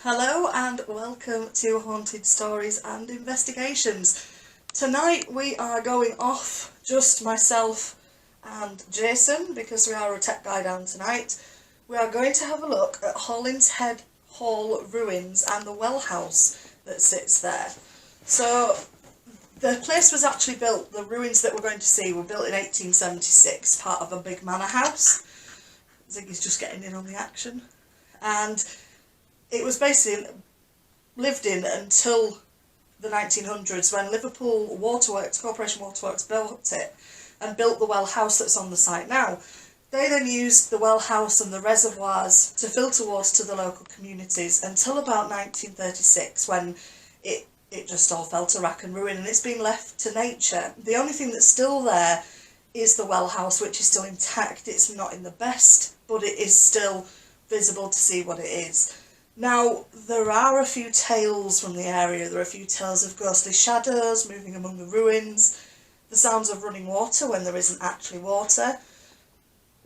Hello and welcome to Haunted Stories and Investigations. Tonight we are going off, just myself and Jason, because we are a tech guy down tonight. We are going to have a look at Hollinshead Hall ruins and the well house that sits there. So the place was actually built, the ruins that we're going to see were built in 1876, part of a big manor house. Ziggy's just getting in on the action. And it was basically lived in until the 1900s, when Liverpool Waterworks, Corporation Waterworks, built it and built the well house that's on the site now. They then used the well house and the reservoirs to filter water to the local communities until about 1936, when it just all fell to rack and ruin, and it's been left to nature. The only thing that's still there is the well house, which is still intact. It's not in the best, but it is still visible to see what it is. Now, there are a few tales from the area. There are a few tales of ghostly shadows moving among the ruins, the sounds of running water when there isn't actually water.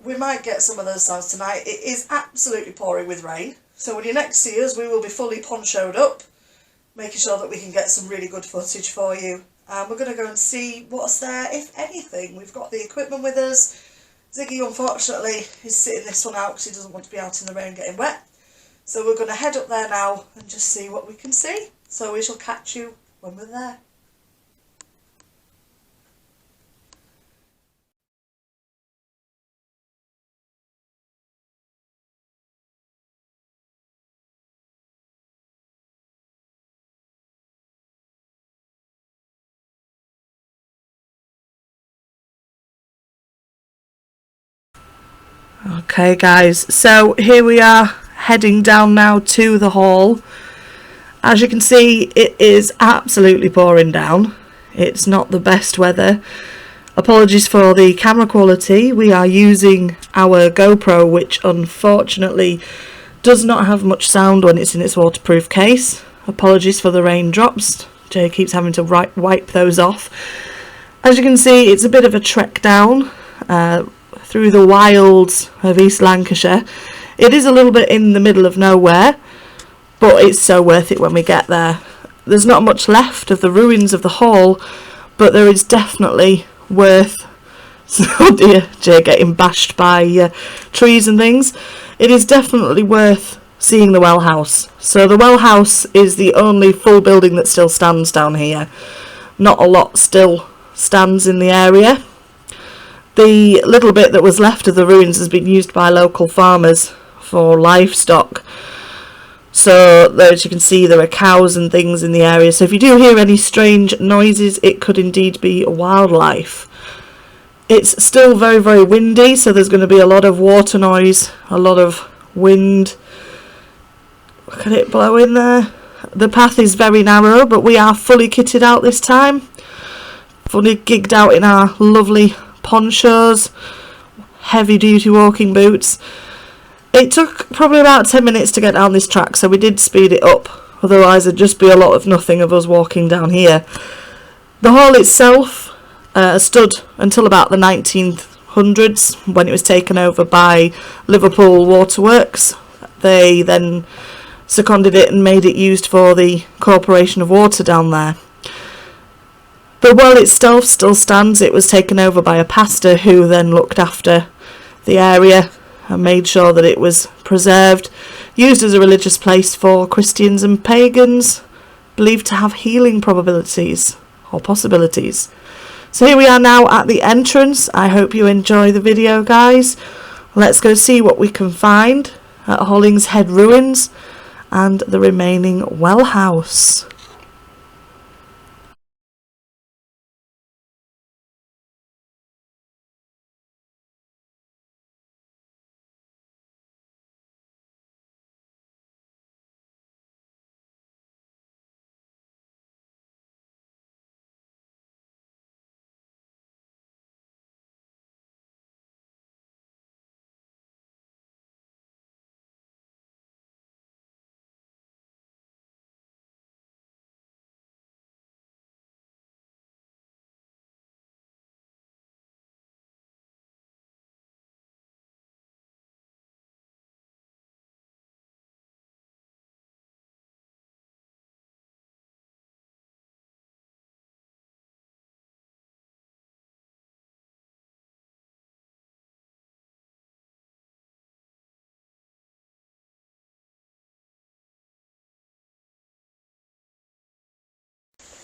We might get some of those sounds tonight. It is absolutely pouring with rain, so when you next see us, we will be fully ponchoed up, making sure that we can get some really good footage for you. We're going to go and see what's there, if anything. We've got the equipment with us. Ziggy, unfortunately, is sitting this one out because he doesn't want to be out in the rain getting wet. So we're going to head up there now and just see what we can see. So we shall catch you when we're there. Okay guys, so here we are heading down now to the hall. As you can see, it is absolutely pouring down. It's not the best weather. Apologies for the camera quality. We are using our GoPro, which unfortunately does not have much sound when it's in its waterproof case. Apologies for the raindrops. Jay keeps having to wipe those off. As you can see, it's a bit of a trek down through the wilds of East Lancashire. It is a little bit in the middle of nowhere, but it's so worth it when we get there. There's not much left of the ruins of the hall, but there is definitely worth... Oh dear, Jay getting bashed by trees and things. It is definitely worth seeing the well house. So the well house is the only full building that still stands down here. Not a lot still stands in the area. The little bit that was left of the ruins has been used by local farmers for livestock. So as you can see, there are cows and things in the area. So if you do hear any strange noises, it could indeed be wildlife. It's still very, very windy, so there's going to be a lot of water noise, a lot of wind. Look at it blowing there. The path is very narrow, but we are fully kitted out this time. Fully gigged out in our lovely ponchos, heavy duty walking boots. It took probably about 10 minutes to get down this track, so we did speed it up, otherwise it'd just be a lot of nothing of us walking down here. The hall itself stood until about the 1900s, when it was taken over by Liverpool Waterworks. They then seconded it and made it used for the Corporation of Water down there. The well itself still stands. It was taken over by a pastor who then looked after the area and made sure that it was preserved, used as a religious place for Christians and pagans, believed to have healing probabilities or possibilities. So here we are now at the entrance. I hope you enjoy the video, guys. Let's go see what we can find at Hollinshead Ruins and the remaining well house.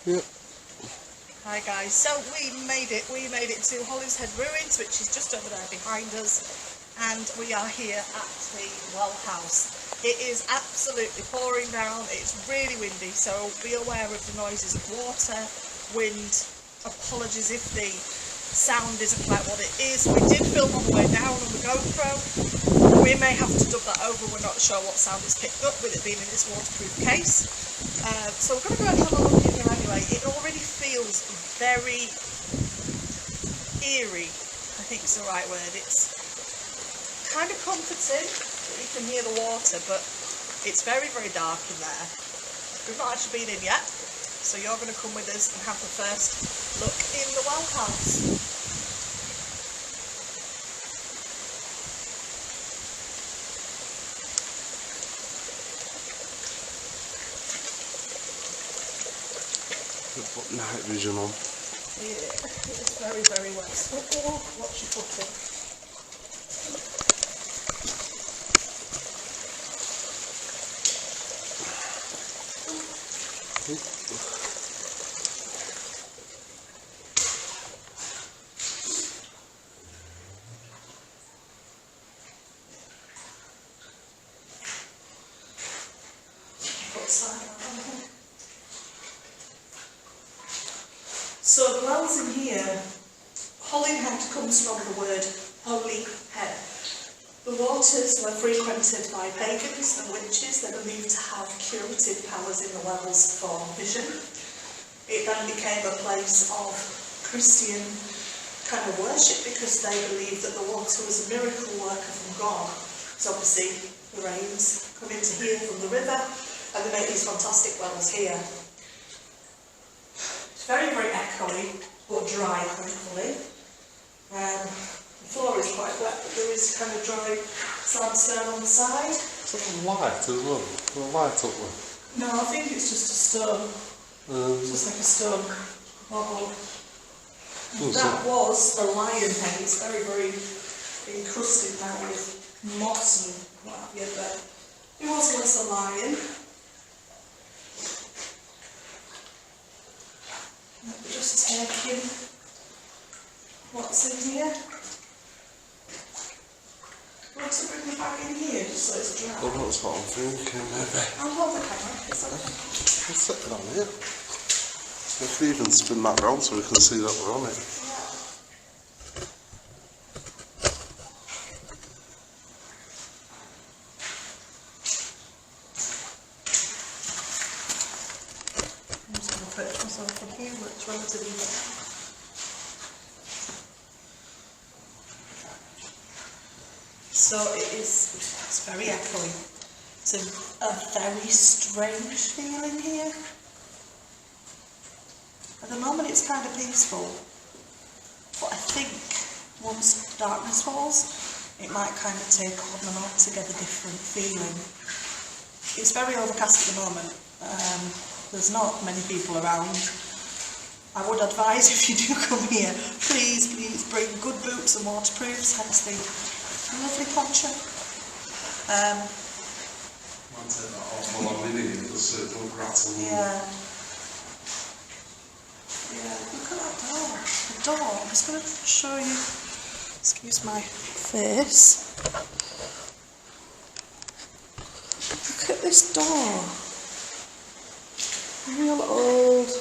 Yep. Hi guys, so we made it to Hollinshead Ruins, which is just over there behind us, and we are here at the well house. It is absolutely pouring down, it's really windy, so be aware of the noises of water, wind. Apologies if the sound isn't quite what it is. We did film on the way down on the GoPro. We may have to dub that over, we're not sure what sound it's picked up with it being in this waterproof case. So we're going to go and have a look in here anyway. It already feels very eerie, I think is the right word. It's kind of comforting that you can hear the water, but it's very, very dark in there. We've not actually been in yet, so you're going to come with us and have the first look in the well house. Put night vision on. Yeah, it's very, very wet. So watch your footing. So the wells in here, Hollinshead comes from the word holy head. The waters were frequented by pagans and witches. They're believed to have curative powers in the wells for vision. It then became a place of Christian kind of worship because they believed that the water was a miracle worker from God. So obviously the rains come into here from the river and they make these fantastic wells here. Very, very echoey, but dry, thankfully. The floor is quite wet, but there is kind of dry sandstone on the side. It's like a light as well. A light up there. No, I think it's just a stone. It's just like a stone bubble. That was a lion head. It's very, very encrusted now with moss and what have you, but it was once a lion. We're just taking what's in here. Want to bring the bag in here just so it's dry? Well, that's what I'm thinking, maybe. I'll hold the camera. It's okay. Let's set it on here. If we even spin that round so we can see that we're on it. From here, but it's relatively so it's very echoey. It's a very strange feeling here. At the moment it's kind of peaceful, but I think once darkness falls it might kind of take on an altogether different feeling. It's very overcast at the moment. There's not many people around. I would advise if you do come here, please bring good boots and waterproofs, hence the lovely poncho. Might take that off while I'm in here, just so it don't rattle. Yeah. Yeah, look at that door. The door, I'm just going to show you, excuse my face. Look at this door. Real old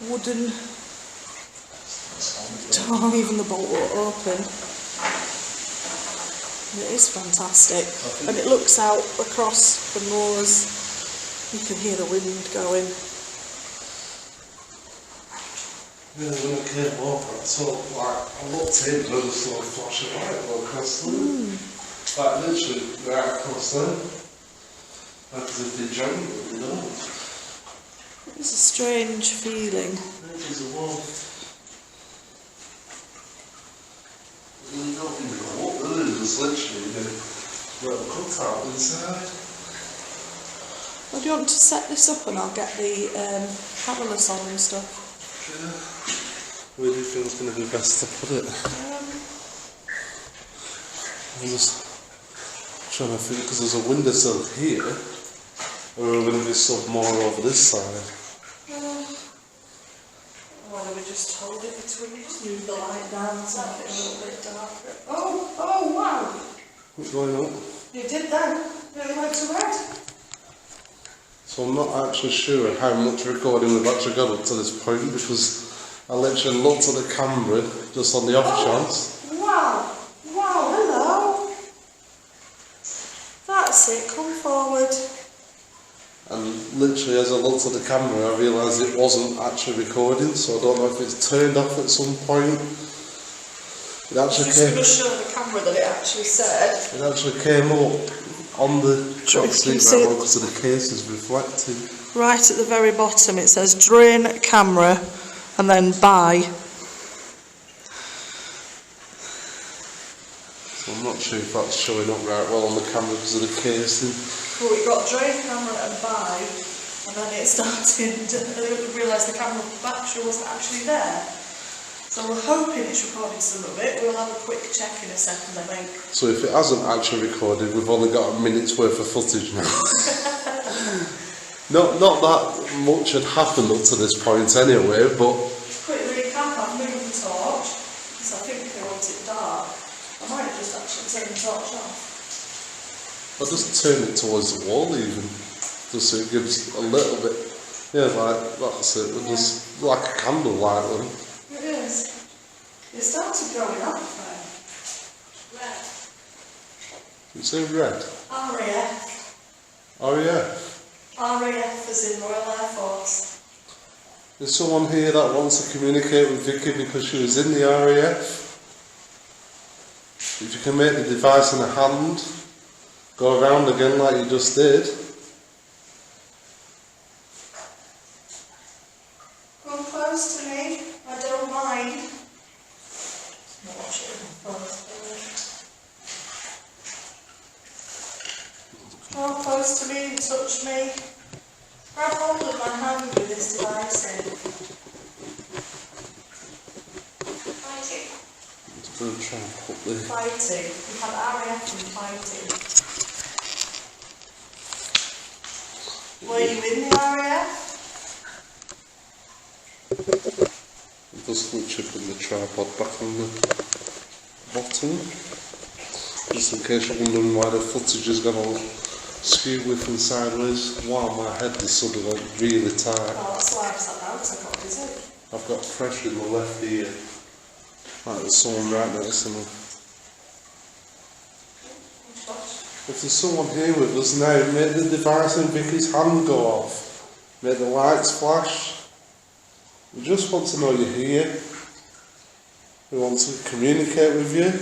wooden door, even the bolt won't open. It is fantastic, and it looks out across the moors. You can hear the wind going. Yeah, when I came over, I thought, I looked in and I just saw a flash of light go across the room. Like literally right across there. Like as if they jammed it, you know. It's a strange feeling. There's a wall. You don't even know what there is, it's literally a little cutout inside. Well, do you want to set this up and I'll get the catalyst on and stuff? Yeah. Where do you think it's going to be best to put it? I'm just trying to think, because there's a windowsill here, or are we going to be some more over this side? just hold it between, just move the light down to make it a little bit darker. Oh, wow! What's going on? You did then. Really went to red. So I'm not actually sure how much recording we've actually got up to this point, because I literally looked at the camera just on the off chance. Wow, hello. That's it, come forward. And literally as I looked at the camera I realised it wasn't actually recording, so I don't know if it's turned off at some point. It actually Just going to show the camera that it actually said. It actually came up on the drop seat because the case is reflecting. Right at the very bottom it says drain camera and then buy. So I'm not sure if that's showing up right well on the camera because of the casing. Well, we got drain camera and buy, and then it started, I didn't realise the camera battery wasn't actually there. So we're hoping it's recorded some of it. We'll have a quick check in a second, I think. So if it hasn't actually recorded, we've only got a minute's worth of footage now. Not that much had happened up to this point anyway, but... Quick recap, I've moved the torch, because I think they want it dark. I might just actually turn the torch off. I'll just turn it towards the wall even, just so it gives a little bit, yeah, like, that's it, just like a candlelight one. It is. It started going up then. Red. You say red? RAF. RAF? RAF as in Royal Air Force. There's someone here that wants to communicate with Vicky because she was in the RAF. If you can make the device in a hand, go around again like you just did. Come close to me, I don't mind. Come close to me and touch me. Grab hold of my hand with this device in. Fighting. I'm just going to try and put the... Fighting. We have RAF and fighting. Were you in the RAF? Just literally put the tripod back on the bottom. Just in case you're wondering why the footage has gone all skew with and sideways. Wow, my head is suddenly like really tight. Oh, that's why I sat down, because I got dizzy. I've got pressure in the left ear. Like there's someone right next to me. If there's someone here with us now, make the device in Vicky's hand go off. Make the lights flash. We just want to know you're here. We want to communicate with you.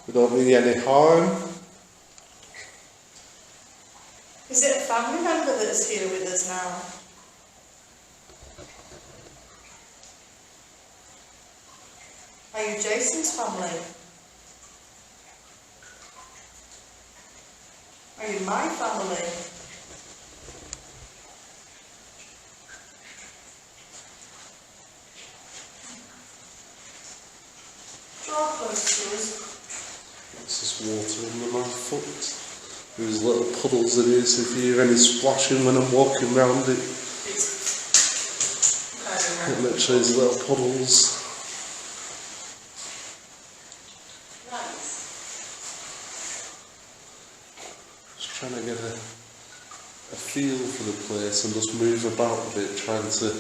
We don't mean any harm. Is it a family member that's here with us now? Are you Jason's family? Are you my family? Draw close to us. It's just water under my foot. There's little puddles in here, so if you hear any splashing when I'm walking around it, it literally is little puddles. Just trying to get a feel for the place and just move about a bit, trying to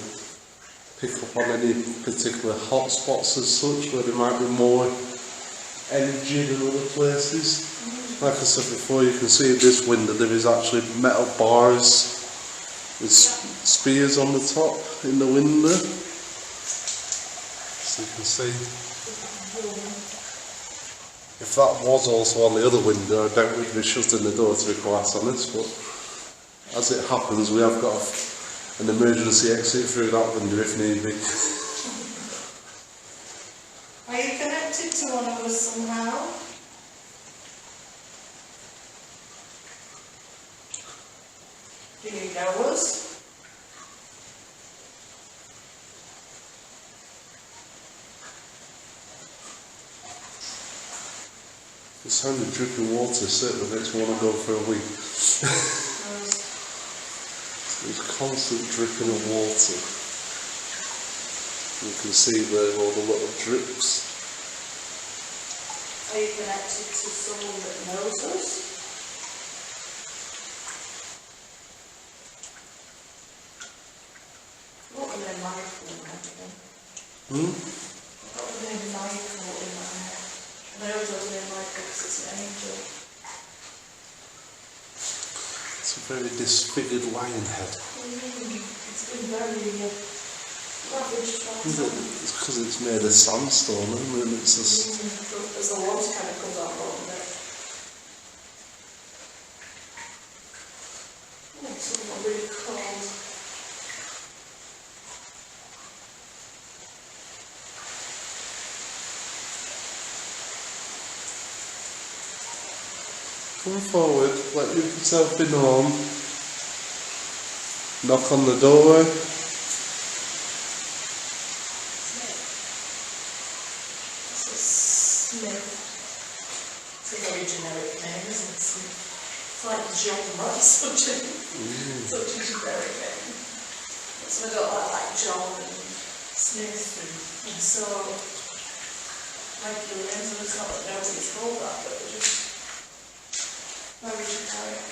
pick up on any particular hot spots as such, where there might be more energy than other places. Like I said before, you can see at this window there is actually metal bars with spears on the top in the window. So you can see. If that was also on the other window, I doubt we'd be shutting the door, to be quite honest, but as it happens we have got an emergency exit through that window if need be. Are you connected to one of us somehow? Do you know us? The sound of dripping water certainly makes me want to go for a wee. There's constant dripping of water. You can see there all the little drips. Are you connected to someone that knows us? What were they Michael and everything? What were they Michael in my head? And I always was named Michael because it's an angel. It's a very disfigured lion head. It's been very ravaged by time. It's because it's made of sandstone, isn't it? It's just... There's a lot of chemicals out of it. Oh, it's all really cold. Come forward, let yourself be known. Knock on the door. Smith. It's a very generic name, isn't it? It's like John, right? Such a generic name. So I don't like John and Smith and so regular names, and it's not that nobody's called that, but they're just very generic.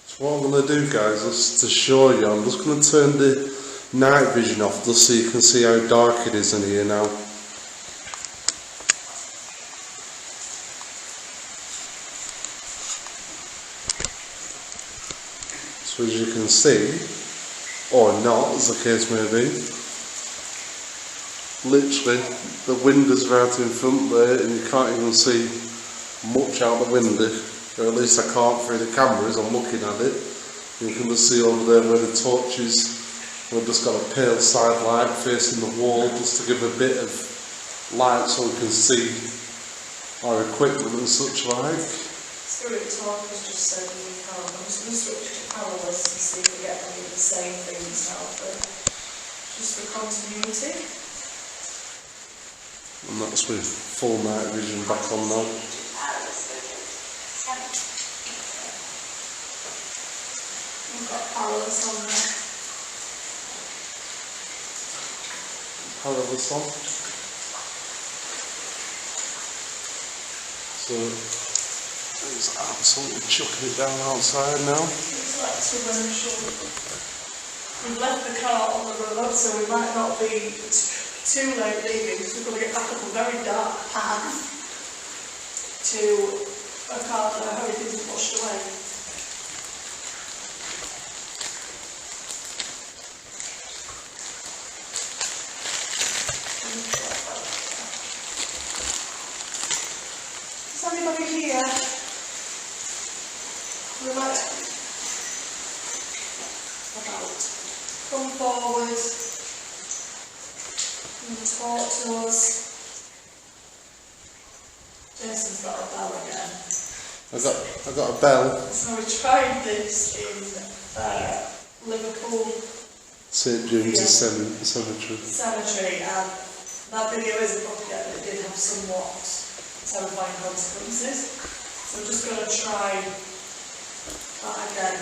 So what I'm going to do, guys, is to show you, I'm just going to turn the night vision off just so you can see how dark it is in here now. So as you can see, or not, as the case may be, literally the windows are out in front there and you can't even see much out the window, or at least I can't through the camera as I'm looking at it. You can just see over there where the torch is. We've just got a pale side light facing the wall just to give a bit of light so we can see our equipment and such like. Spirit Talk has just said we can't. I'm just going to switch to powerless and see if we get any of the same things now, but just for continuity. And that's with full night vision back on now. We've got powerless on there. Powerless on. So it's absolutely chucking it down outside now. It's like torrential. We've left the car on the road, so we might not be too late leaving because we've got to get back up a very dark path to a car that I hope isn't washed away. Is anybody here? We might come forward and talk to us. Jason's got a bell again. I got a bell. So we tried this in Liverpool St James's Cemetery. and that video isn't up yet, but it did have somewhat terrifying consequences. So I'm just going to try that again,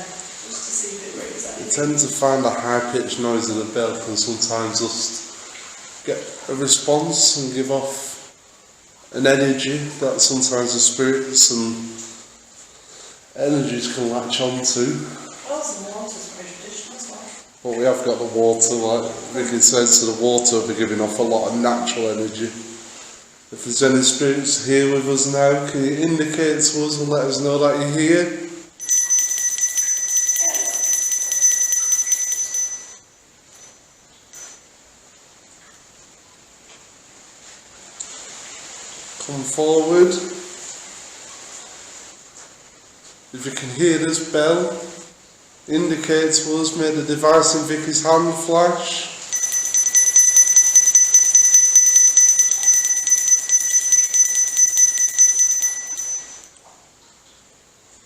just to see if it rings anything. You tend to find a high-pitched noise in the bell can sometimes just get a response and give off an energy that sometimes the spirits and energies can latch onto. Well, some water's very traditional as well. But we have got the water, like Vicky says, so the water will be giving off a lot of natural energy. If there's any spirits here with us now, can you indicate to us and let us know that you're here? Come forward. If you can hear this bell, indicate to us, may the device in Vicky's hand flash.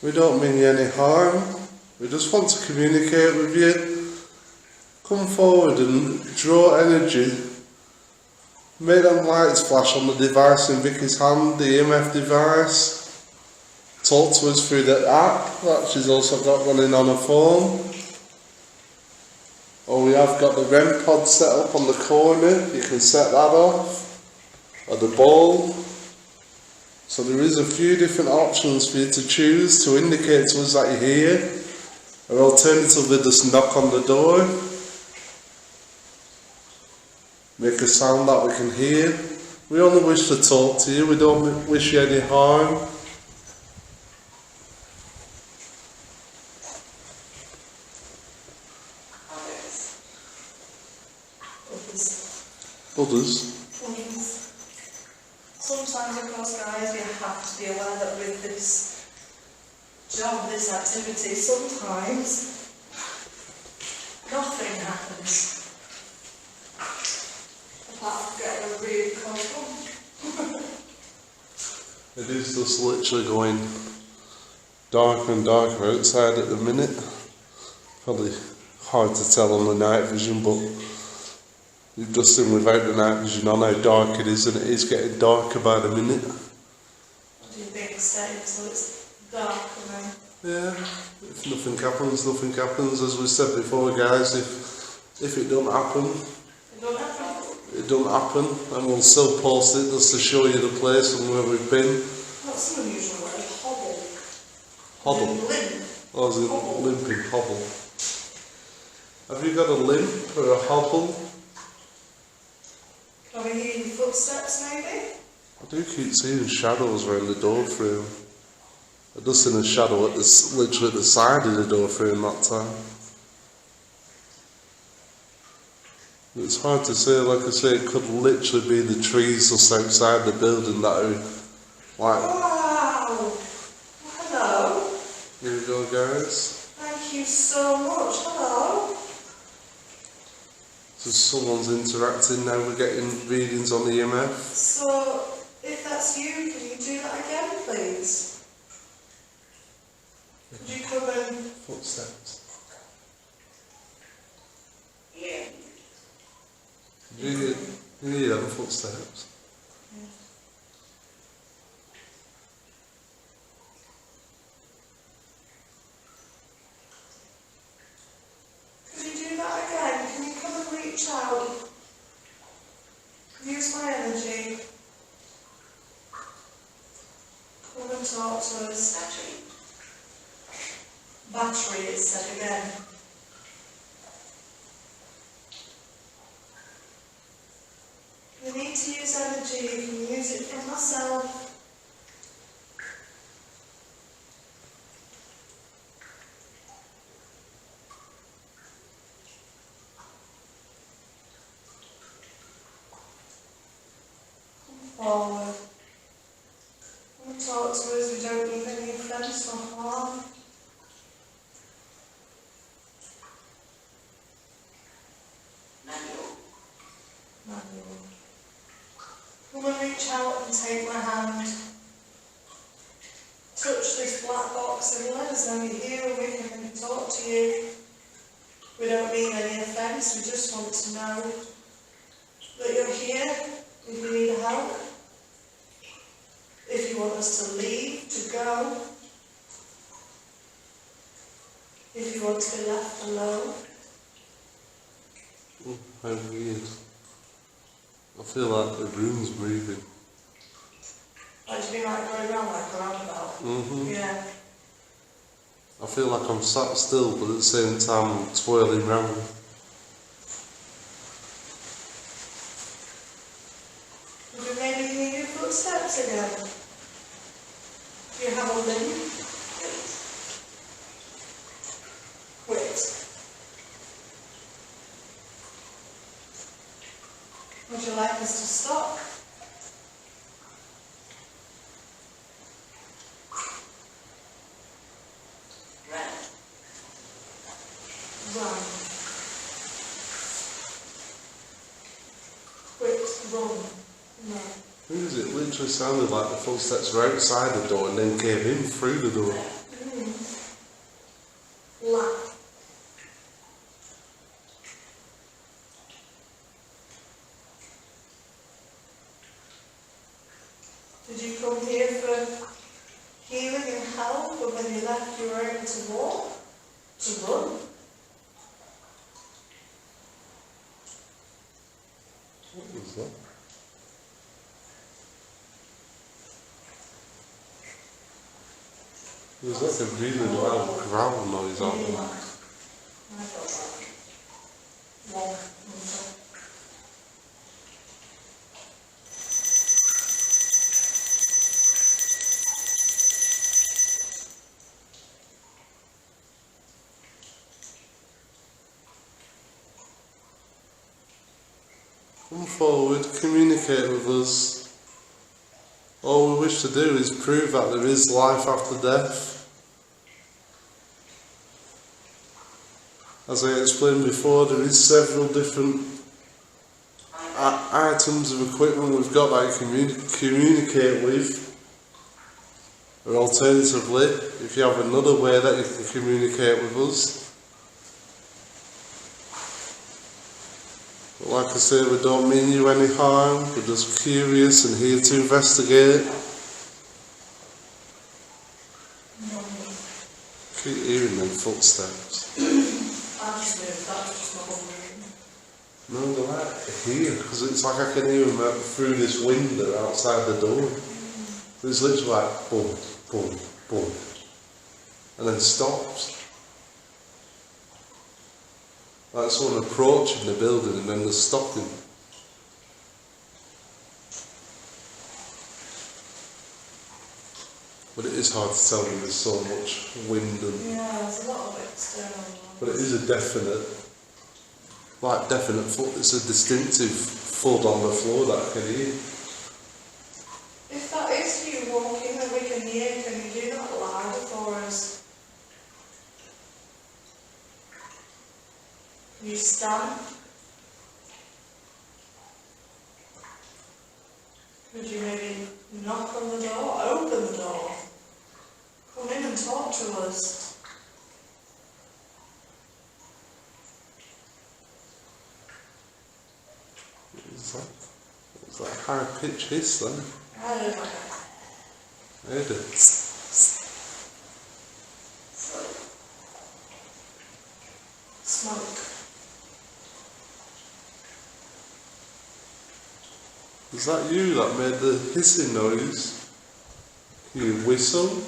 We don't mean you any harm, we just want to communicate with you. Come forward and draw energy. Make them lights flash on the device in Vicky's hand, the EMF device. Talk to us through the app that she's also got running on her phone. Or we have got the REM pod set up on the corner, you can set that off, or the ball. So there is a few different options for you to choose to indicate to us that you're here, or alternatively just knock on the door, make a sound that we can hear. We only wish to talk to you, we don't wish you any harm. Others. Sometimes, of course, guys, you have to be aware that with this job, this activity, sometimes nothing happens. Apart from getting a really cold one. It is just literally going darker and darker outside at the minute. Probably hard to tell on the night vision, but you've just seen without the night vision on how dark it is, and it is getting darker by the minute. What do you think, stay until it's dark and then? Yeah, if nothing happens, nothing happens. As we said before, guys, if it don't happen, It don't happen. it don't happen, and we'll still post it just to show you the place and where we've been. What's an unusual word? Hobble. Hobble. Limp. Oh, is it Hobble. limping? Hobble. Have you got a limp or a hobble? Can we hear your footsteps, maybe? I do keep seeing shadows around the door frame. I just seen a shadow at literally at the side of the door frame that time. It's hard to say, like I say, it could literally be the trees just outside the building that are like... Wow! Hello. Here we go, guys. Thank you so much. Hello. So someone's interacting now, we're getting readings on the EMF. So, if that's you, can you do that again, please? Could you come and... Footsteps. Yeah. Do you hear them footsteps? Yeah. Could you do that again? Can you come and reach out? Use my energy. Come and talk to us. Battery is said again. You need to use energy, you can use it from myself. Come forward. Come and talk to us, we don't need any offence or harm. Manual. Come and reach out and take my hand. Touch this black box and let us know you're here and we can talk to you. We don't mean any offence, we just want to know that you're here if you need help. If you want us to leave, to go. If you want to be left alone. Oh, how weird. I feel like the room's moving. Like to be like going around like a roundabout. Mm-hmm. Yeah. I feel like I'm sat still, but at the same time I'm twirling round. Would you maybe hear your footsteps again? Do you have a limb? Quit. Would you like us to stop? Run. Quit. Run. No. Who is it? Literally sounded like the footsteps were outside the door and then came in through the door. Laugh. Did you come here for healing and help, but when you left you were able to walk? To run? What was that? It was like a really loud growl noise out there. Come forward, communicate with us. All we wish to do is prove that there is life after death. As I explained before, there is several different items of equipment we've got that you can communicate with. Or alternatively, if you have another way that you can communicate with us. But like I say, we don't mean you any harm, we're just curious and here to investigate. Keep hearing them footsteps. No, they're like here, because it's like I can hear them out through this window outside the door. It's literally like boom, boom, boom, and then stops. Like someone approaching the building and then they're stopping. But it is hard to tell when there's so much wind and... Yeah, there's a lot of external noise. But it is a definite it's a distinctive thud on the floor that I can hear. If that is you walking that we can hear, can you do that louder for us? Can you stand? Could you maybe knock on the door, open the door, come in and talk to us? It's like a high pitch hiss then. I don't know. I heard it. Smoke. Is that you that made the hissing noise? Can you whistle?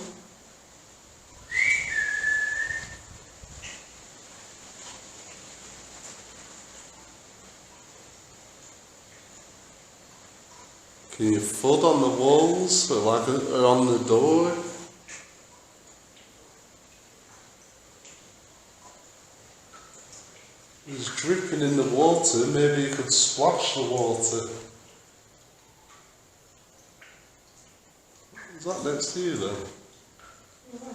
Can you thud on the walls or on the door? It's dripping in the water, maybe you could splash the water. Is that next to you then?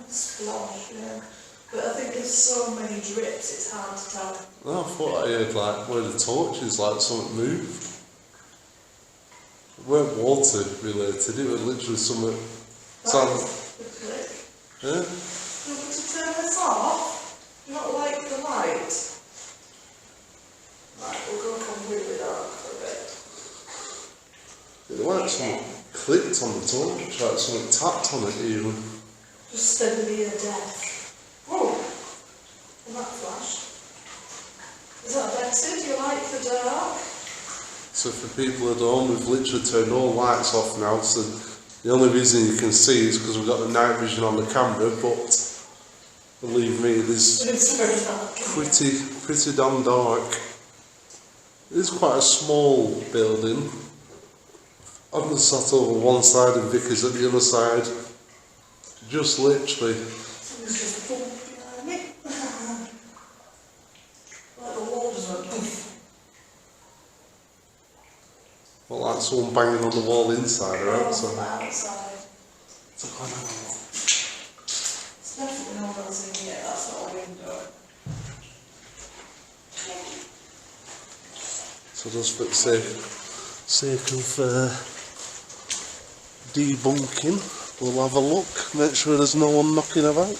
Splash, yeah. But I think there's so many drips, it's hard to tell. No, I thought I heard like where the torch is, like something moved. It weren't water related, it was literally something... That's the click. Yeah? Do you want me to turn this off? Not like the light? Right, we'll go completely dark for a bit. It like something clicked on the torch, like something tapped on it even. Just steadily a death. Whoa! And that flashed. Is that better? Do you like the dark? So for people at home, we've literally turned all lights off now, so the only reason you can see is because we've got the night vision on the camera, but believe me, it is It's very dark. pretty damn dark. It is quite a small building. I'm just sat over one side and Vicky's at the other side. Just literally. Something's just bumped behind me. Like the wall just went poof. Well, like someone banging on the wall inside or outside. Outside. It's like, oh, no. It's definitely no one else in here, that's not a window. So just for the sake of debunking, we'll have a look, make sure there's no one knocking about.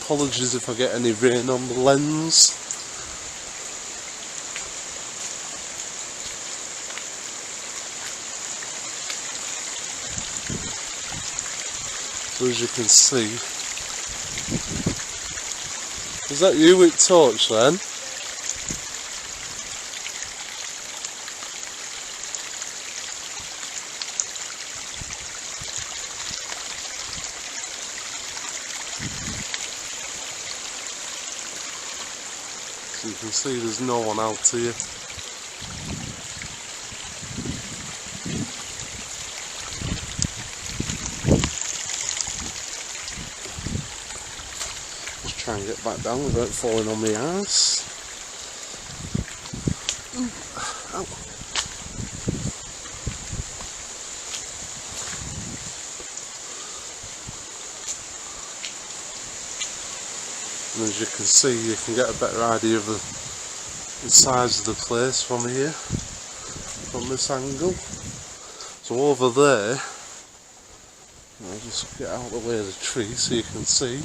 Apologies if I get any rain on the lens. So as you can see, is that you with torch then? can see there's no one out here. Just try and get back down without falling on my ass. Ow. And as you can see, you can get a better idea of the size of the place from here, from this angle. So over there, I'll just get out of the way of the tree so you can see,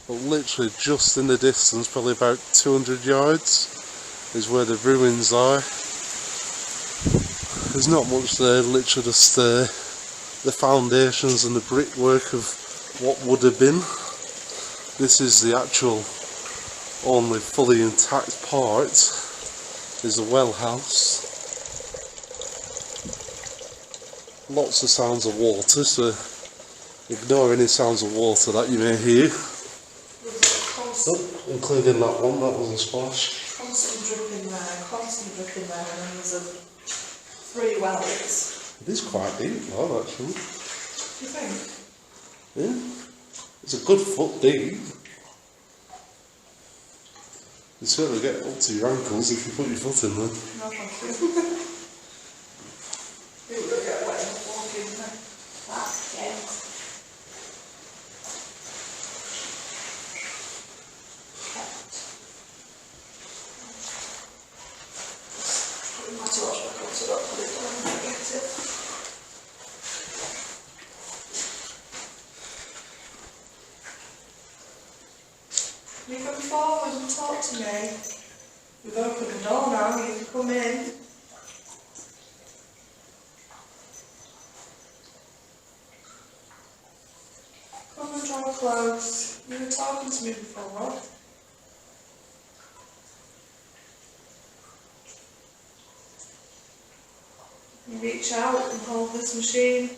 but literally just in the distance, probably about 200 yards, is where the ruins are. There's not much there, literally just the foundations and the brickwork of what would have been. This is the actual only fully intact part, is a well house. Lots of sounds of water, so ignore any sounds of water that you may hear. Oh, including that one, that was a splash. Constant dripping there, and then there's 3 wells. It is quite deep, though, actually. Do you think? Yeah. It's a good foot deep. You certainly get up to your ankles if you put your foot in there. No, thank you. It will get wet enough walking there. That's it. Putting my torch back on so I don't put it down and forget it. You come forward and talk to me. We've opened the door now, you can come in. Come and draw close. You were talking to me before. You reach out and hold this machine.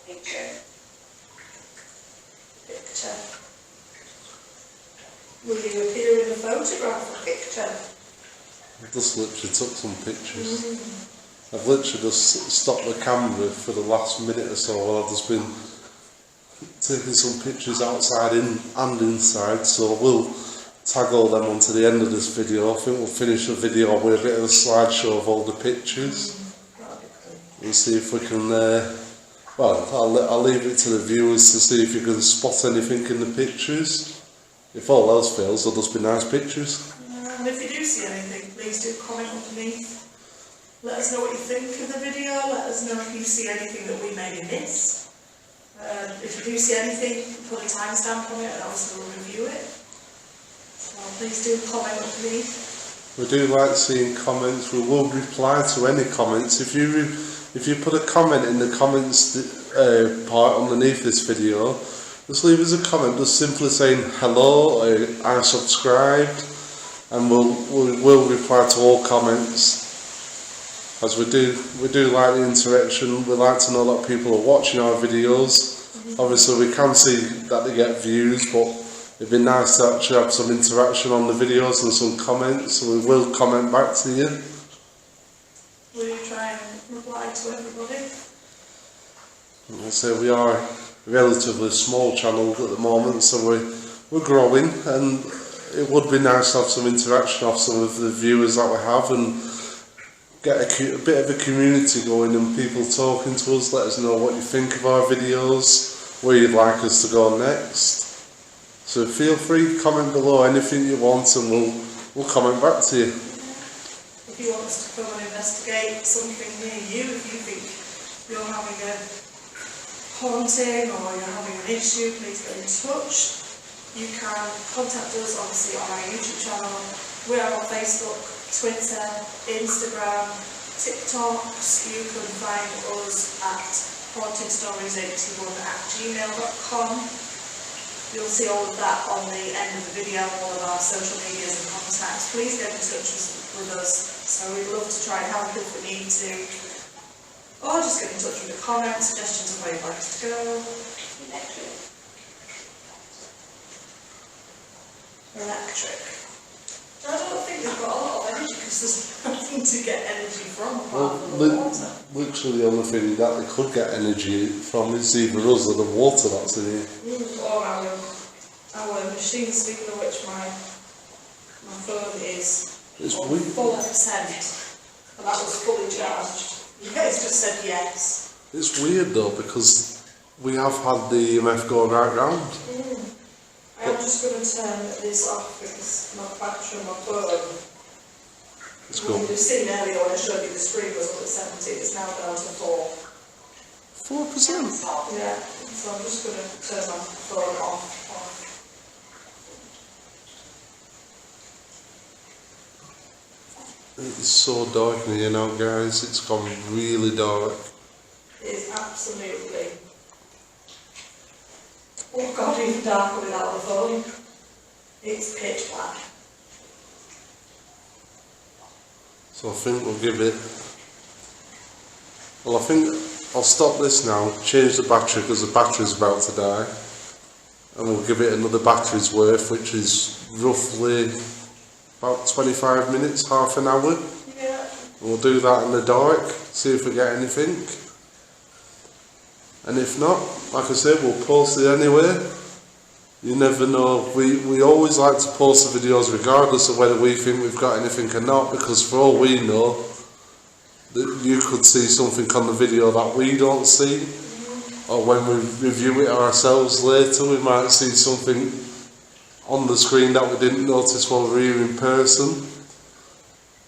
Picture. Will you appear in a photograph or picture? I've just literally took some pictures. I've literally just stopped the camera for the last minute or so while I've just been taking some pictures outside and inside, so we'll tag all them onto the end of this video. I think we'll finish the video with a bit of a slideshow of all the pictures and see if we can well, I'll leave it to the viewers to see if you can spot anything in the pictures. If all else fails, they'll just be nice pictures. And if you do see anything, please do comment underneath. Let us know what you think of the video. Let us know if you see anything that we maybe miss. If you do see anything, put a timestamp on it and obviously we'll review it. So please do comment underneath. We do like seeing comments. We will reply to any comments. If you put a comment in the comments part underneath this video, just leave us a comment just simply saying hello, I subscribed, and we'll reply to all comments, as we do like the interaction. We like to know that people are watching our videos. Obviously we can see that they get views, but it'd be nice to actually have some interaction on the videos and some comments, so we will comment back to you. Will you try and reply to everybody? Like I say, we are a relatively small channel at the moment, so we're growing, and it would be nice to have some interaction off some of the viewers that we have and get a bit of a community going and people talking to us. Let us know what you think of our videos, where you'd like us to go next. So feel free to comment below anything you want and we'll comment back to you. If you want us to come and investigate something near you, if you think you're having a haunting or you're having an issue, please get in touch. You can contact us obviously on our YouTube channel. We're on Facebook, Twitter, Instagram, TikToks. You can find us at hauntedstories81@gmail.com. You'll see all of that on the end of the video, all of our social medias and contacts. Please get in touch with us. So we'd love to try and help if we need to. Or just get in touch with the comments, suggestions of where you'd like us to go. electric. I don't think they've got a lot of energy because there's nothing to get energy from apart from the water. Literally the only thing that they could get energy from is either us or the water that's in here. Or our machine, speaking of which my phone is full percent. And that was fully charged. Yeah, it's just said yes. It's weird though because we have had the EMF go right round. I'm just going to turn this off because my battery on my phone, It's gone. you've seen earlier when I showed you the screen was up at 70, it's now down to 4. 4%? Yeah, so I'm just going to turn my phone off. It's so dark in here now, guys. It's gone really dark. It is absolutely, oh God, even darker without the phone. It's pitch black. So I think we'll give it... Well, I think I'll stop this now, change the battery because the battery's about to die. And we'll give it another battery's worth, which is roughly about 25 minutes, half an hour. Yeah. We'll do that in the dark, see if we get anything. And if not, like I said, we'll post it anyway. You never know. We always like to post the videos regardless of whether we think we've got anything or not, because for all we know, that you could see something on the video that we don't see. Or when we review it ourselves later, we might see something on the screen that we didn't notice while we were here in person.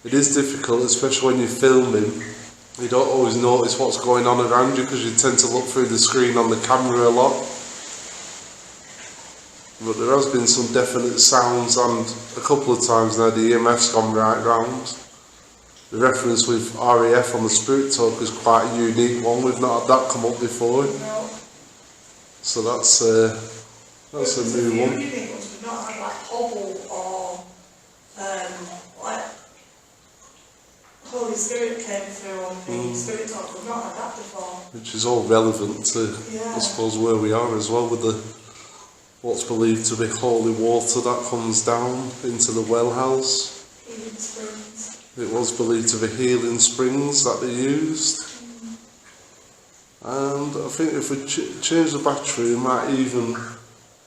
It is difficult, especially when you're filming. You don't always notice what's going on around you because you tend to look through the screen on the camera a lot. But there has been some definite sounds, and a couple of times now the EMF's gone right round. The reference with RAF on the Spirit Talk is quite a unique one. We've not had that come up before. No. So that's a new one. Unique ones. We've not had like Hobble or like Holy Spirit came through on the Spirit Talk. We've not had that before. Which is all relevant to, I suppose, where we are as well, with the what's believed to be holy water that comes down into the well house. Healing springs. It was believed to be healing springs that they used. And I think if we change the battery, we might even,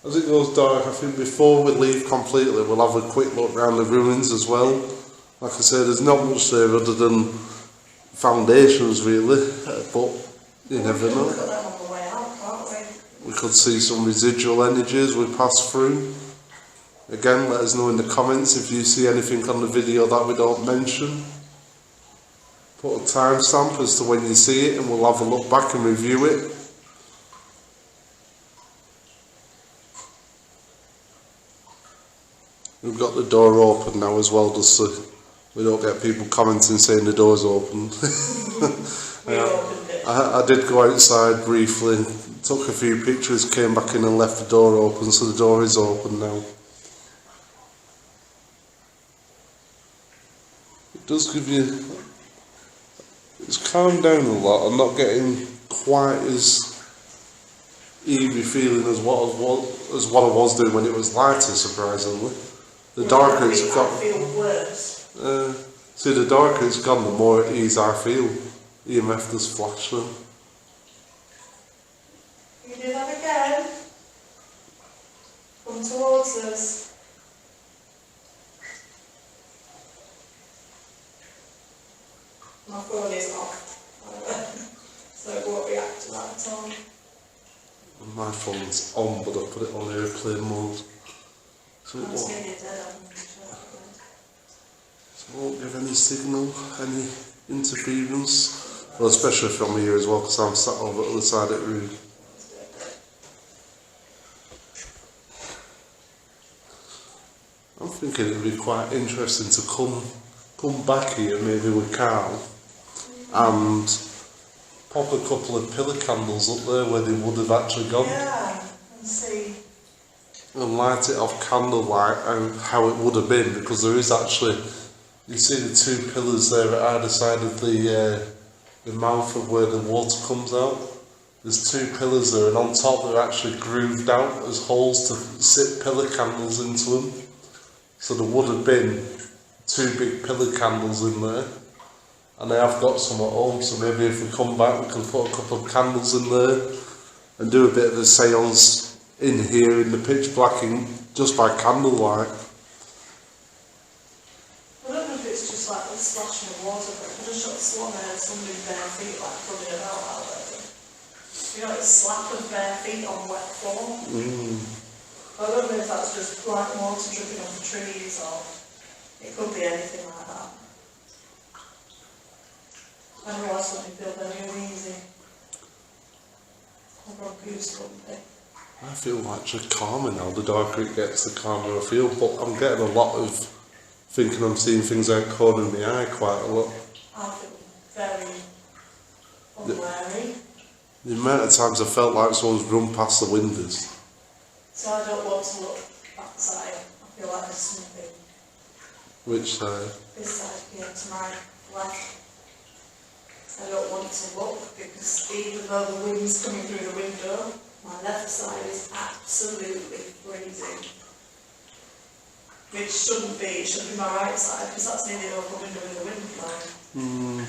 as it goes dark, I think before we leave completely, we'll have a quick look around the ruins as well. Like I say, there's not much there other than foundations really, but you never know. Look at them on the way out, can't we? We could see some residual energy as we pass through. Again, let us know in the comments if you see anything on the video that we don't mention. Put a timestamp as to when you see it and we'll have a look back and review it. We've got the door open now as well, just so we don't get people commenting saying the door's open. I did go outside briefly, took a few pictures, came back in and left the door open, so the door is open now. It does give you... It's calmed down a lot. I'm not getting quite as eerie feeling as what I was doing when it was lighter, surprisingly. The darker it's got... I feel worse. See, the darker it's gone, the more at ease I feel. EMF does flash them. You do that again. Come towards us. My phone is off, so it won't react to that at all. My phone's on, but I put it on airplane mode. So it won't give any signal, any interference. Well, especially from here as well, because I'm sat over the other side of the room. I'm thinking it would be quite interesting to come back here, maybe with Carl, and pop a couple of pillar candles up there where they would have actually gone. Yeah, and see. And light it off candlelight and how it would have been, because there is actually, you see the two pillars there at either side of the mouth of where the water comes out. There's two pillars there, and on top they're actually grooved out as holes to sit pillar candles into them. So there would have been 2 big pillar candles in there. And I have got some at home, so maybe if we come back we can put a couple of candles in there and do a bit of a seance in here in the pitch black just by candlelight. I don't know if it's just like the splashing of water, but I just shot someone there, somebody's bare feet like running about out there. You know, it's slap of bare feet on wet floor. I don't know if that's just like water dripping on the trees or it could be anything like that. I know I suddenly feel very uneasy. I've got goosebumpy. I feel like just calmer now, the darker it gets the calmer I feel, but I'm getting a lot of thinking I'm seeing things out corner of my eye quite a lot. I feel very unwary. The amount of times I felt like someone's run past the windows. So I don't want to look backside. I feel like there's something. Which side? This side here, to my left. I don't want to look because even though the wind's coming through the window, my left side is absolutely freezing. Which shouldn't be, it should be my right side because that's near the open window with the wind blowing.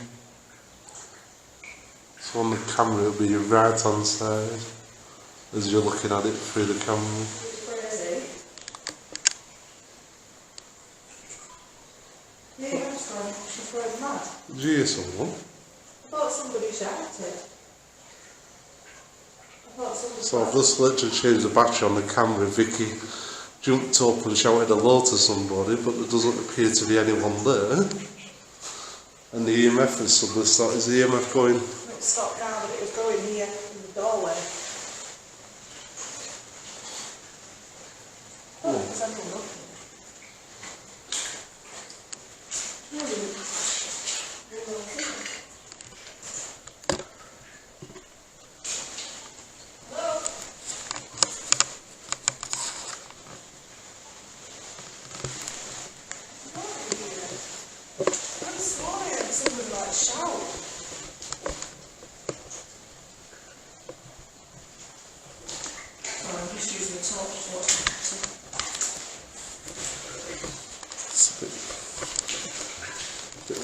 So on the camera it'll be your right hand side as you're looking at it through the camera. It's crazy. Yeah, I'm going mad. Did you hear someone? I thought somebody shouted. So I've just literally changed the battery on the camera. Vicky jumped up and shouted hello to somebody, but there doesn't appear to be anyone there. And the EMF is suddenly started. Is the EMF going? It stopped now, but it was going here in the doorway. Oh, there's anyone looking.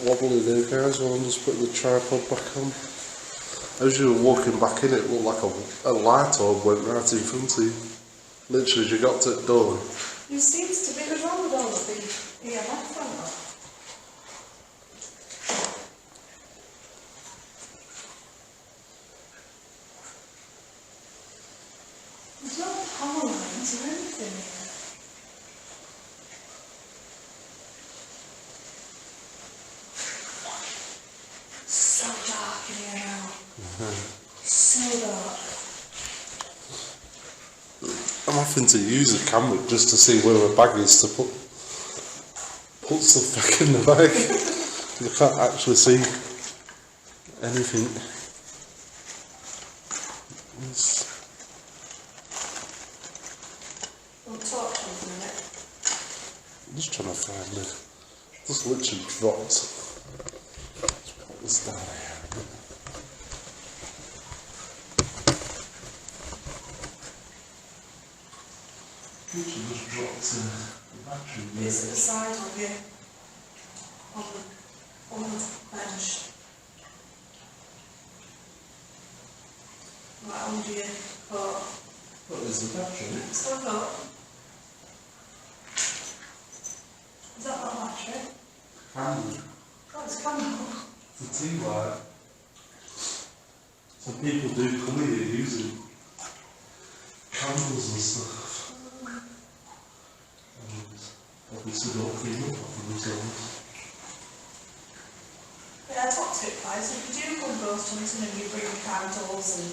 Wobbly there, guys, while I'm just putting the tripod back on. As you were walking back in, it looked like a light orb went right in front of you. Literally, as you got to the door. You seems to be the wrong with all of the EMF on that. There's no power lines or anything here. So dark in here now. So dark. I'm having to use a camera just to see where my bag is to put stuff back in the bag. You can't actually see anything. We'll talk for a minute. I'm just trying to find it. Just literally dropped. Let's put this down here. Literally just dropped the battery. It's at the side of you. On the bench. Right under your coat. What is the battery? Stand up. Is that not a battery? Candle. Oh, it's a candle. It's a tea light. Some people do come here using candles and stuff. And obviously don't clean up after themselves. Yeah, toxic guys. If you do come ghost hunting and you bring candles and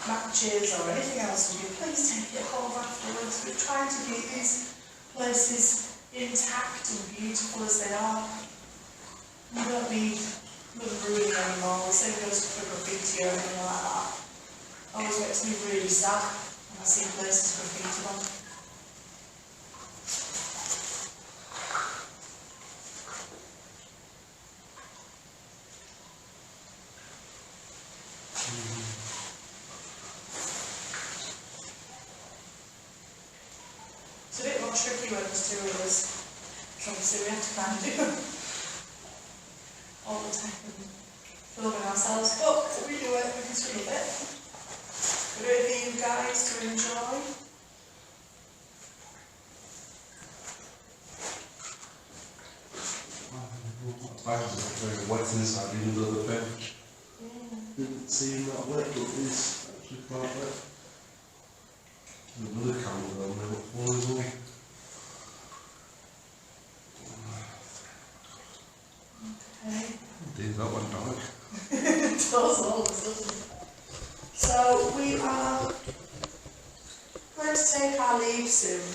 matches or anything else with you, please take it home afterwards. We're trying to keep these places intact and beautiful as they are. We don't need them ruining anymore. The same goes for graffiti or anything like that. Always makes me really sad when I see places graffitied on. It's a bit more tricky when there's two of us. obviously we have to kind of do all the time and filming ourselves, but we do it because we love it. We do it for you guys to enjoy. I was just very wet inside the middle of the bench. Didn't seem that wet, but it's actually quite wet. There's another camera down there, what for as well? Okay. Indeed, that went dark. It does always, doesn't it? So we are going to take our leave soon.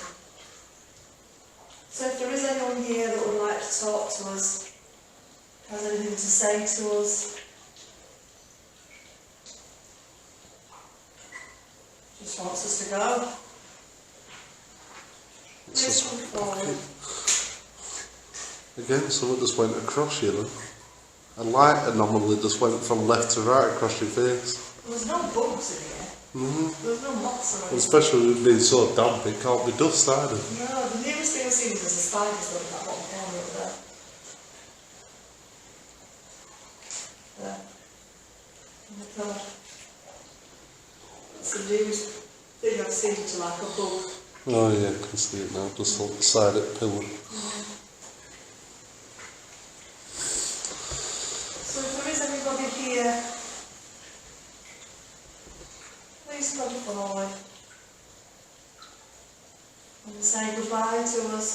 So if there is anyone here that would like to talk to us, has anything to say to us, just wants us to go, please come forward. Again, someone just went across you then. A light anomaly just went from left to right across your face. There was no bugs in here. There was no moths or anything. Especially with it being so damp, it can't be dust either. No, the nearest thing I've seen was the spiders that in that bottom corner over there. There. Oh my god. That's the nearest thing I've seen to like a bug. Oh yeah, I can see it now, just on the side of the pillar. So if there is anybody here, please come forward and say goodbye to us.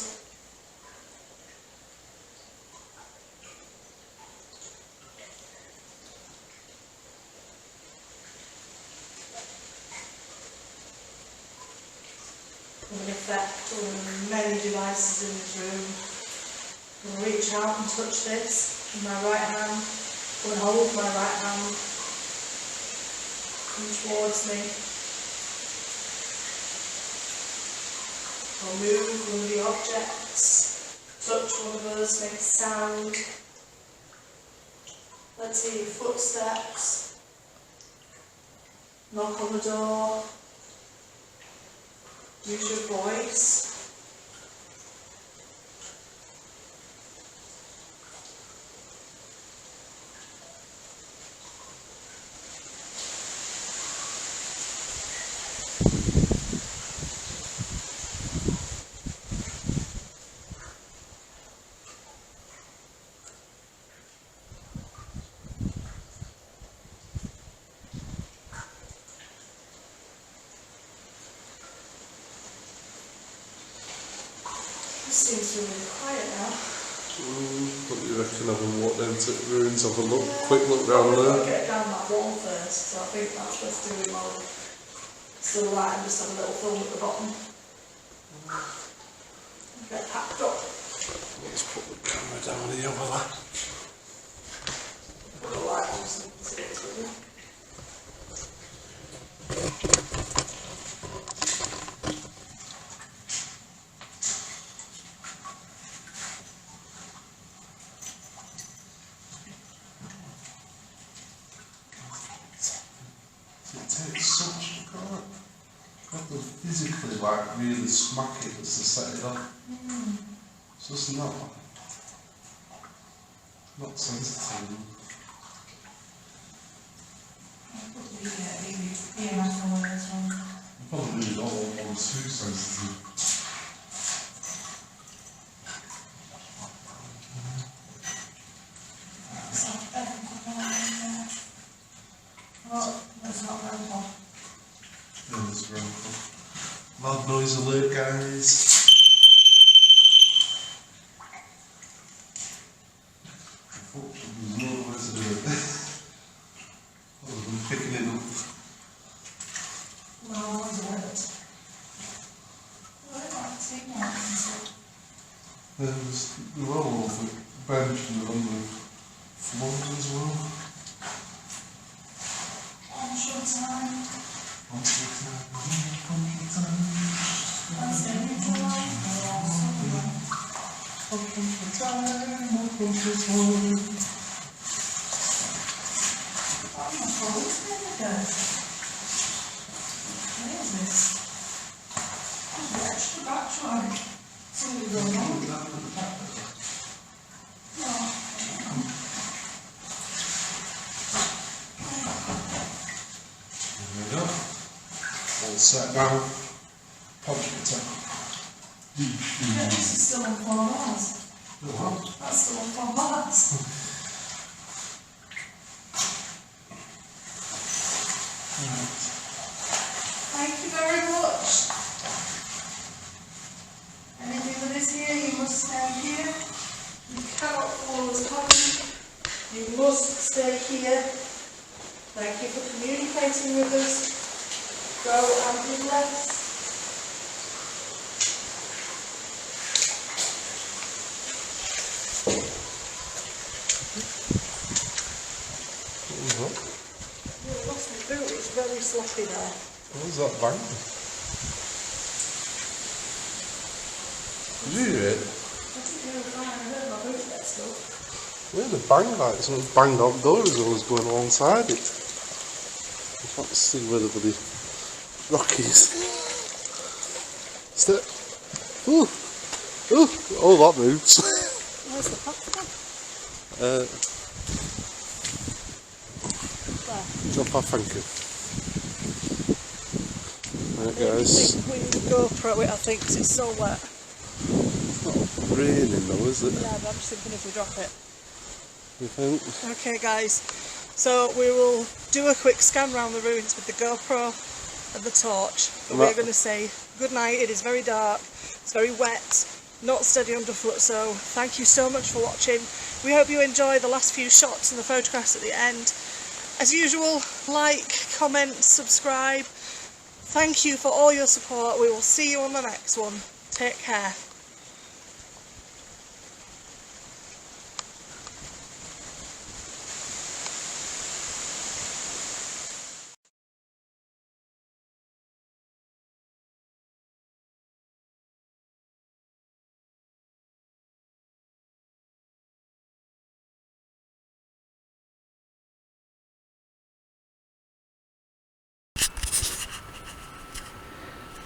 With an effect on many devices in this room. I'm going to reach out and touch this with my right hand. I'm going to hold my right hand. Come towards me. I'll move one of the objects, touch one of us, make a sound. Let's hear your footsteps. Knock on the door. Use your voice. It seems really quiet now. What do you reckon? Having walked down to the ruins, have a look, quick look round I'll there. get down that wall first, so I think that's worth doing while it's still light and just have a little film at the bottom. Get packed up. Let's put the camera down here while I... Put the light on so you can see what's with you. It takes such a god. Got to physically like really smack it just to set it up. It's just not sensitive. Probably really not almost too sensitive. That's not very hot. Yeah, that's very cool. Loud noise alert, guys. Unfortunately, there's no way to do it. Other than picking it up. Well, what's it? There's the roll off the bench and on the floor as well. Onshore time. Onshore time. Extra batch, right? Something going on. set now. Projector. Yeah, this is still on 4 hours. What? That's still on 4 hours. Right. Thank you very much. Anything that is here, you must stay here. You cannot follow us home. You must stay here. Thank you for communicating with us. Go and be blessed. I lost my boot, it's very sloppy there. What was that bang? Did you hear it? I didn't hear a bang, I heard my boot get stuck. We had a bang like something banged out the door as I was going alongside it. I can't see where the bloody rock is. Step. Ooh. Ooh. Oh, that moves. Where's the path There. No path, thank you. Right, guys. We need to GoPro it, I think, because it's so wet. It's not raining though, is it? Yeah, but I'm just thinking if we drop it. You think? Okay, guys. So we will do a quick scan around the ruins with the GoPro and the torch. And we're going to say good night. It is very dark. It's very wet. Not steady underfoot. So thank you so much for watching. We hope you enjoy the last few shots and the photographs at the end. As usual, like, comment, subscribe. Thank you for all your support. We will see you on the next one. Take care.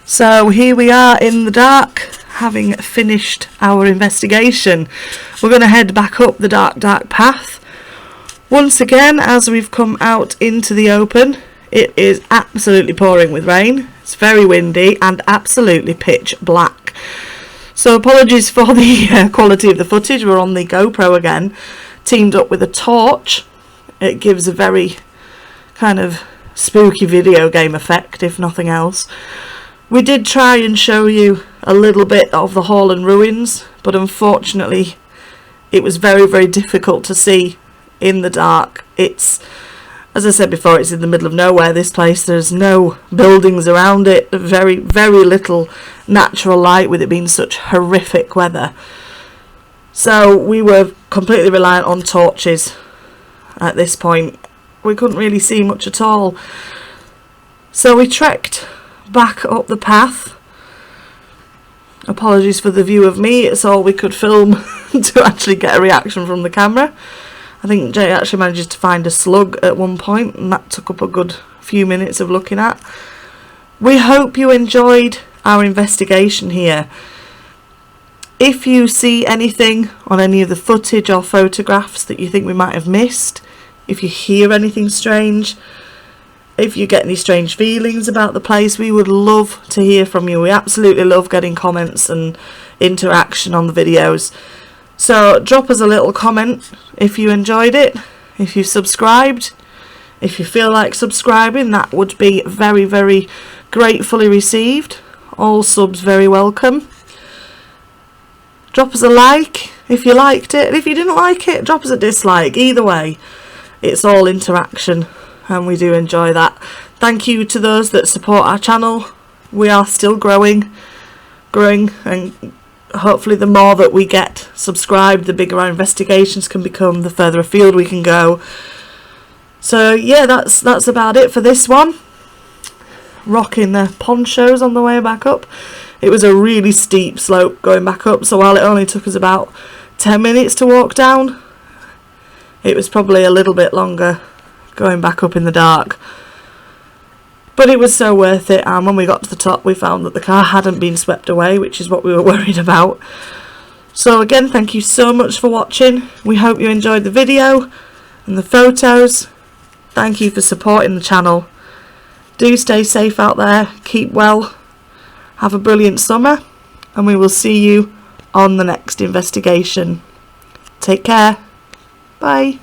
So here we are in the dark, having finished our investigation. We're going to head back up the dark path. Once again, as we've come out into the open, it is absolutely pouring with rain. It's very windy and absolutely pitch black. So apologies for the quality of the footage. We're on the GoPro again, teamed up with a torch. It gives a very kind of spooky video game effect, if nothing else. We did try and show you a little bit of the hall and ruins, but unfortunately it was very, very difficult to see in the dark. It's, as I said before, it's in the middle of nowhere, this place. There's no buildings around it, very, very little natural light with it being such horrific weather. So we were completely reliant on torches at this point. We couldn't really see much at all. So we trekked back up the path. Apologies for the view of me, it's all we could film to actually get a reaction from the camera. I think Jay actually managed to find a slug at one point, and that took up a good few minutes of looking at. We hope you enjoyed our investigation here. If you see anything on any of the footage or photographs that you think we might have missed, if you hear anything strange, if you get any strange feelings about the place, we would love to hear from you. We absolutely love getting comments and interaction on the videos. So drop us a little comment if you enjoyed it, if you subscribed, if you feel like subscribing, that would be very, very gratefully received. All subs very welcome. Drop us a like if you liked it, and if you didn't like it, drop us a dislike. Either way, it's all interaction, and we do enjoy that. Thank you to those that support our channel. We are still growing, and hopefully the more that we get subscribed, the bigger our investigations can become, the further afield we can go. So yeah, that's about it for this one. Rocking the ponchos on the way back up. It was a really steep slope going back up, so while it only took us about 10 minutes to walk down, it was probably a little bit longer going back up in the dark. But it was so worth it, and when we got to the top we found that the car hadn't been swept away, which is what we were worried about. So again, thank you so much for watching. We hope you enjoyed the video and the photos. Thank you for supporting the channel. Do stay safe out there, keep well, have a brilliant summer, and we will see you on the next investigation. Take care. Bye.